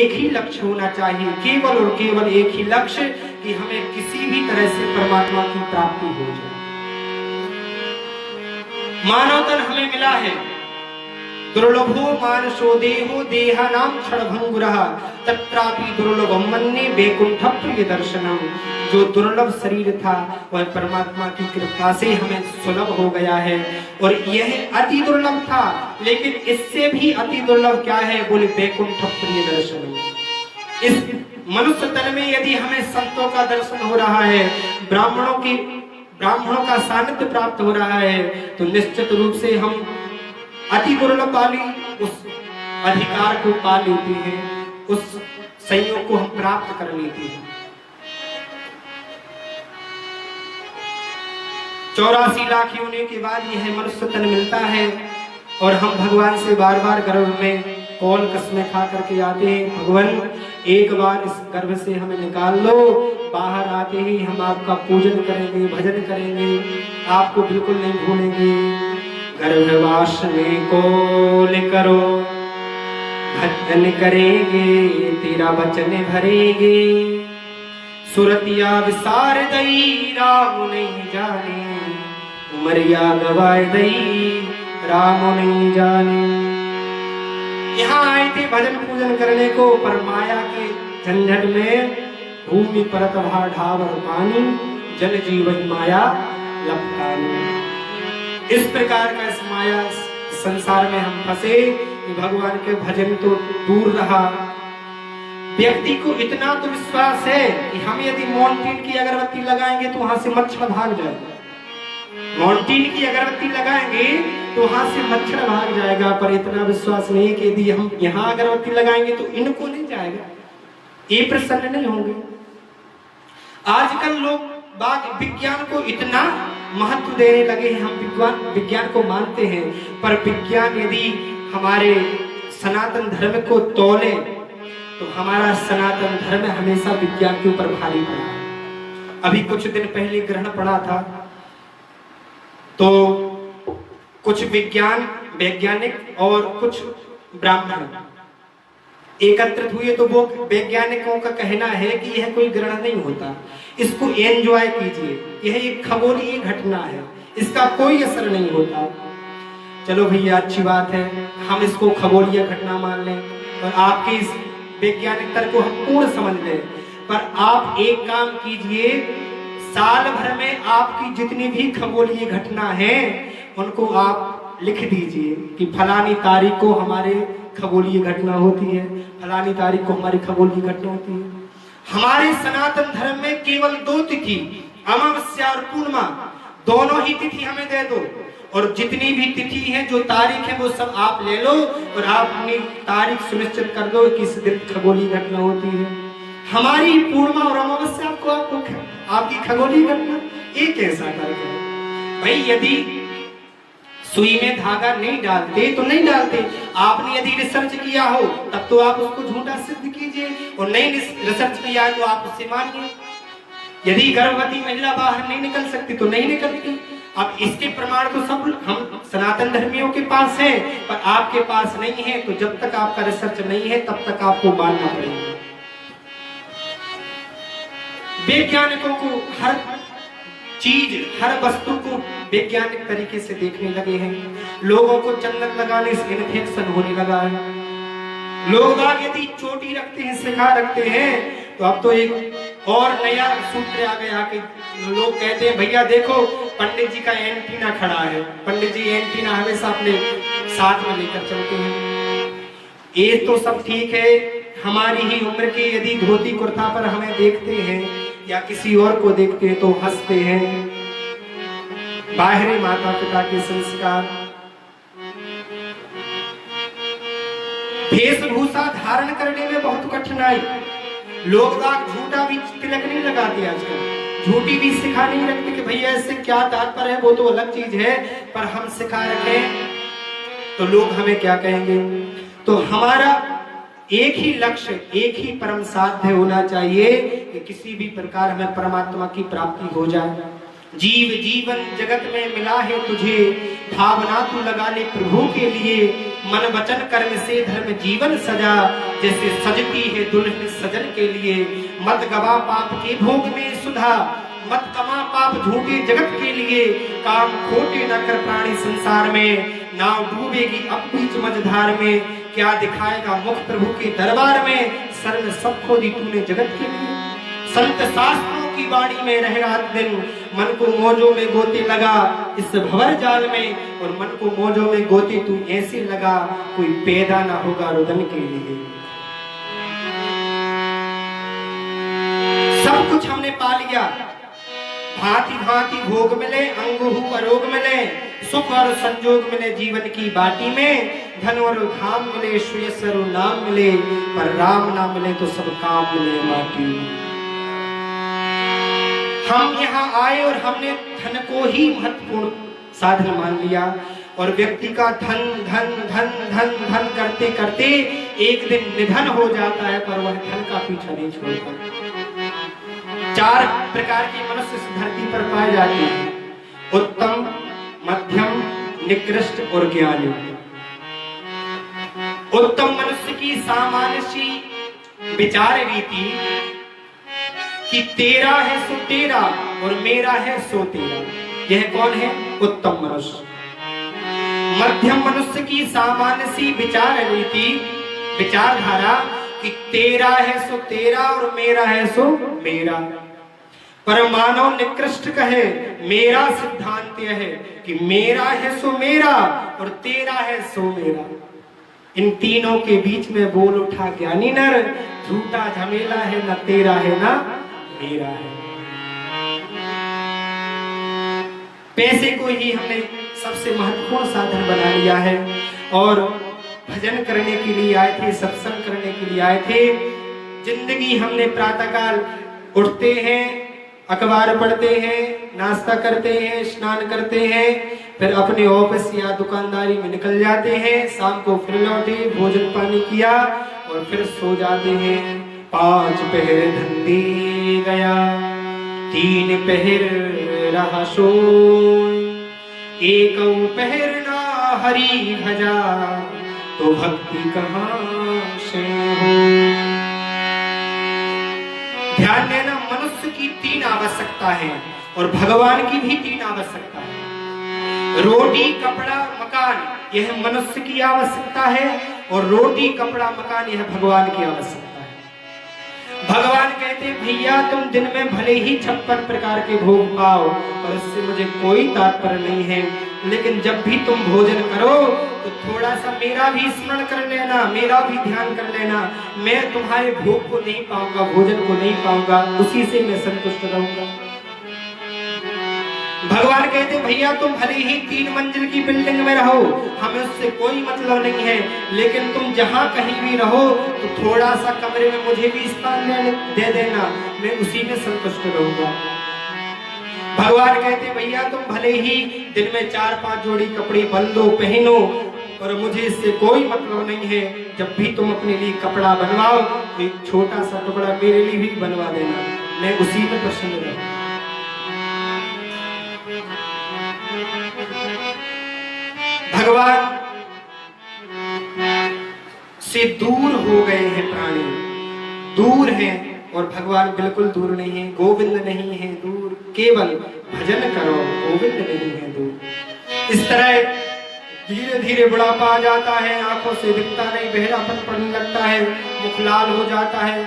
एक ही लक्ष्य होना चाहिए, केवल और केवल एक ही लक्ष्य कि हमें किसी भी तरह से परमात्मा की प्राप्ति हो जाए। मानव तन हमें मिला है, दुर्लभो मानसो देहो देहानाम क्षणभंगुरः तत्रापि दुर्लभम मन्ये वैकुंठ प्रिय दर्शनम। जो दुर्लभ शरीर था वह परमात्मा की कृपा से हमें सुलभ हो गया है, और यह अति दुर्लभ था, लेकिन इससे भी अति दुर्लभ क्या है, बोले वैकुंठ प्रिय दर्शनम। इस मनुष्य तन में यदि हमें संतों का दर्शन हो रहा है, ब्राह्मणों का सानिध्य प्राप्त हो रहा है, तो निश्चित रूप से हम अति दुर्लभ वाली उस अधिकार को पा लेते हैं, उस संयोग को हम प्राप्त कर लेते हैं। 84 लाख योनि के बाद यह मनुष्य तन मिलता है, और हम भगवान से बार बार गर्भ में कौल कसमें खा करके आते हैं, भगवान एक बार इस गर्भ से हमें निकाल लो, बाहर आते ही हम आपका पूजन करेंगे, भजन करेंगे, आपको बिल्कुल नहीं भूलेंगे। गर्भवास में कौल करो, भजन करेंगे, तेरा वचन भरेंगे, सुरतिया विसार दई राम नहीं जाने, उमरिया गवाए दई राम नहीं जाने। यहाँ आए थे भजन पूजन करने को, पर माया के झंझट में भूमि परत भा ढावर पानी, जल जीवन माया लपटानी। इस प्रकार का इस माया संसार में हम फंसे कि भगवान के भजन तो दूर रहा। व्यक्ति को इतना तो विश्वास है कि हम यदि मोन्टीन की अगरबत्ती लगाएंगे तो वहां से मच्छर भाग जाएगा, मोन्टीन की अगरबत्ती लगाएंगे तो वहां से मच्छर भाग जाएगा, पर इतना विश्वास नहीं कि यदि हम यहाँ अगरबत्ती लगाएंगे तो इनको नहीं जाएगा, ये प्रसन्न नहीं होंगे। आजकल लोग बाग विज्ञान को इतना महत्व देने लगे हैं, हम विज्ञान को मानते हैं, पर विज्ञान यदि हमारे सनातन धर्म को तौले तो हमारा सनातन धर्म हमेशा विज्ञान के ऊपर भारी पड़ा। अभी कुछ दिन पहले ग्रहण पड़ा था, तो कुछ वैज्ञानिक और कुछ ब्राह्मण एकत्रित हुए, तो वो वैज्ञानिकों का कहना है कि यह कोई ग्रहण नहीं होता, इसको एंजॉय कीजिए, यह एक खगोलीय घटना है, इसका कोई असर नहीं होता। चलो भैया अच्छी बात है, हम इसको खगोलीय घटना मान लें और आपकी इस वैज्ञानिक तर्क को हम पूर्ण समझ लें, पर आप एक काम कीजिए, साल भर में आपकी जितनी भी खगोलीय घटना है उनको आप लिख दीजिए कि फलानी तारीख को हमारे खगोलीय घटना होती है, फलानी तारीख को हमारी खगोलीय घटना होती है। हमारे सनातन धर्म में केवल 2 तिथि, अमावस्या और पूर्णिमा, दोनों ही तिथि हमें दे दो, और जितनी भी तिथि है, जो तारीख है, वो सब आप ले लो और आप अपनी तारीख सुनिश्चित कर दो कि इस दिन खगोलीय घटना होती है। हमारी पूर्णिमा और अमावस्या को आपकी खगोलीय घटना, एक ऐसा करके भाई, यदि सुई में धागा नहीं डालते तो नहीं डालते, आपने यदि रिसर्च किया हो तब तो आप उसको झूठा सिद्ध कीजिए, और नहीं रिसर्च किया है तो आप उससे मानिए। यदि गर्भवती महिला बाहर नहीं निकल सकती तो नहीं निकलती। अब इसके प्रमाण तो सब हम सनातन धर्मियों के पास है, पर आपके पास नहीं है, तो जब तक आपका रिसर्च नहीं है तब तक आपको मानना पड़ेगा। वैज्ञानिकों को हर चीज, हर वस्तु को वैज्ञानिक तरीके से देखने लगे हैं। लोगों को चंदन लगाने से इन्फेक्शन होने लगा है। लोग यदि चोटी रखते हैं, सिखा रखते हैं, तो अब तो एक और नया सूत्र आ गया कि लोग कहते हैं भैया देखो पंडित जी का एंटीना खड़ा है, पंडित जी एंटीना हमेशा अपने साथ में लेकर चलते हैं। ये तो सब ठीक है, हमारी ही उम्र के यदि धोती कुर्ता पर हमें देखते हैं या किसी और को देखते हैं तो हंसते हैं। बाहरी माता पिता के संस्कार, वेशभूषा धारण करने में बहुत कठिनाई, लोग झूठा भी तिलक नहीं लगाते आजकल, झूठी भी सिखा नहीं रखते कि भैया इससे क्या तात्पर्य है, वो तो अलग चीज है, पर हम सिखा रखे तो लोग हमें क्या कहेंगे। तो हमारा एक ही लक्ष्य, एक ही परम साध्य होना चाहिए कि किसी भी प्रकार हमें परमात्मा की प्राप्ति हो जाए। जीव जीवन जगत में मिला है तुझे, भावना तू लगा ले प्रभु के लिए। मन वचन कर्म से धर्म जीवन सजा, जैसे सजती है दुल्हन सजन के लिए। मत गवा पाप के भोग में सुधा, मत कमा पाप झूठे जगत के लिए। काम खोटे न कर प्राणी संसार में, नाव डूबेगी अब बीच मझधार में। क्या दिखाएगा मुख प्रभु के दरबार में, शरण सब खो दी तूने जगत के लिए। संत शास्त्रों की वाणी में रह रात दिन, मन को मौजों में गोते लगा इस भंवर जाल में। और मन को मौजों में गोते तू ऐसे लगा, कोई पैदा ना होगा रुदन के लिए। सब कुछ हमने पा लिया, भांति भांति भोग मिले, अंगहु अरोग मिले, सुख और संजोग मिले जीवन की बाटी में। धन और धाम मिले, श्रेयस और नाम मिले, पर राम ना मिले तो सब काम मिले माटी। हम यहाँ आए और हमने धन को ही महत्वपूर्ण साधन मान लिया, और व्यक्ति का धन धन धन धन धन करते करते एक दिन निधन हो जाता है, पर वह धन का पीछा नहीं छोड़ता। 4 प्रकार के मनुष्य इस धरती पर पाए जाते हैं, उत्तम, मध्यम, निकृष्ट और ज्ञानी। उत्तम मनुष्य की सामान्य सी विचार रीति कि तेरा है सो तेरा और मेरा है सो तेरा, यह कौन है? उत्तम मनुष्य। मध्यम मनुष्य की सामान्य सी विचार रीति, विचारधारा कि तेरा है सो तेरा और मेरा है सो मेरा। पर मानव निकृष्ट कहे, मेरा सिद्धांत यह है कि मेरा है सो मेरा और तेरा है सो मेरा। इन तीनों के बीच में बोल उठा ज्ञानी नर, झूठा झमेला है, न तेरा है ना मेरा है। पैसे को ही हमने सबसे महत्वपूर्ण साधन बना लिया है, और भजन करने के लिए आए थे, सत्संग करने के लिए आए थे। जिंदगी हमने प्रातःकाल उठते हैं, अखबार पढ़ते हैं, नाश्ता करते हैं, स्नान करते हैं, फिर अपने ऑफिस या दुकानदारी में निकल जाते हैं। शाम को फिर लौटे, भोजन पानी किया और फिर सो जाते हैं। 5 पहर धंधे गया, 3 पहर रहा सोई, 1 पहर ना हरि भजा, तो भक्ति कहाँ से हो। ध्यान देना, मनुष्य की 3 आवश्यकता है और भगवान की भी 3 आवश्यकता है। रोटी, कपड़ा, मकान, यह मनुष्य की आवश्यकता है, और रोटी, कपड़ा, मकान, यह भगवान की आवश्यकता है। भगवान कहते भैया तुम दिन में भले ही 56 प्रकार के भोग पाओ, पर इससे मुझे कोई तात्पर्य नहीं है, लेकिन जब भी तुम भोजन करो तो थोड़ा सा मेरा भी स्मरण कर लेना, मेरा भी ध्यान कर लेना। मैं तुम्हारे भोग को नहीं पाऊंगा, भोजन को नहीं पाऊंगा, उसी से मैं संतुष्ट रहूंगा। भगवान कहते भैया तुम भले ही 3 मंजिल की बिल्डिंग में रहो, हमें उससे कोई मतलब नहीं है, लेकिन तुम जहां कहीं भी रहो तो थोड़ा सा कमरे में मुझे भी स्थान दे देना, मैं उसी में संतुष्ट रहूंगा। भगवान कहते भैया तुम भले ही दिन में 4-5 जोड़ी कपड़े बदलो, पहनो, और मुझे इससे कोई मतलब नहीं है। जब भी तुम अपने लिए कपड़ा बनवाओ तो एक छोटा सा टुकड़ा मेरे लिए भी बनवा देना, मैं उसी में प्रसन्न रहूंगा। भगवान से दूर हो गए हैं प्राणी, दूर हैं, और भगवान बिल्कुल दूर नहीं है, गोविंद नहीं है दूर, केवल भजन करो, गोविंद नहीं है दूर। इस तरह धीरे धीरे बुढ़ापा आ जाता है, आंखों से दिखता नहीं, बहरापन पड़ने लगता है, मुख लाल हो जाता है,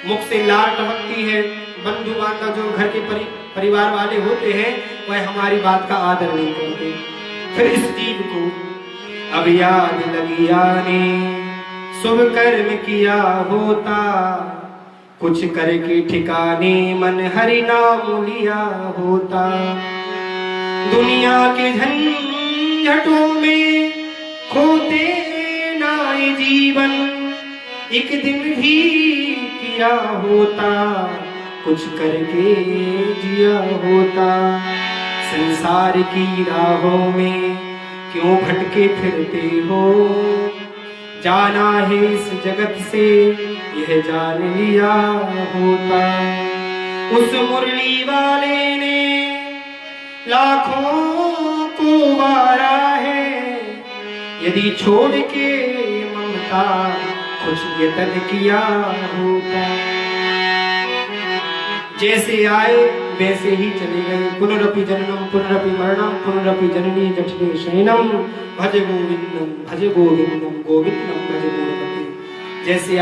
मुख से लार टपकती है। बंधु बांधव जो घर के परिवार वाले होते हैं वह हमारी बात का आदर नहीं करते। फिर इस जीव को अब याद लगी आने, शुभ कर्म किया होता, कुछ करके ठिकाने मन हरि नाम लिया होता। दुनिया के झंझटों में खोते ना ये जीवन, एक दिन भी किया होता, कुछ करके जिया होता। संसार की राहों में क्यों भटके फिरते हो, जाना है इस जगत से यह जान लिया होता। उस मुरली वाले ने लाखों को वारा है, यदि छोड़ के ममता कुछ यतन किया होता। जैसे आए वैसे ही चले गए। पुनरपि जननम पुनरपि मरणम पुनरपि जननी जठरे शयनम, भज गोविंदम गोविंदम भज गोविंदम। जैसे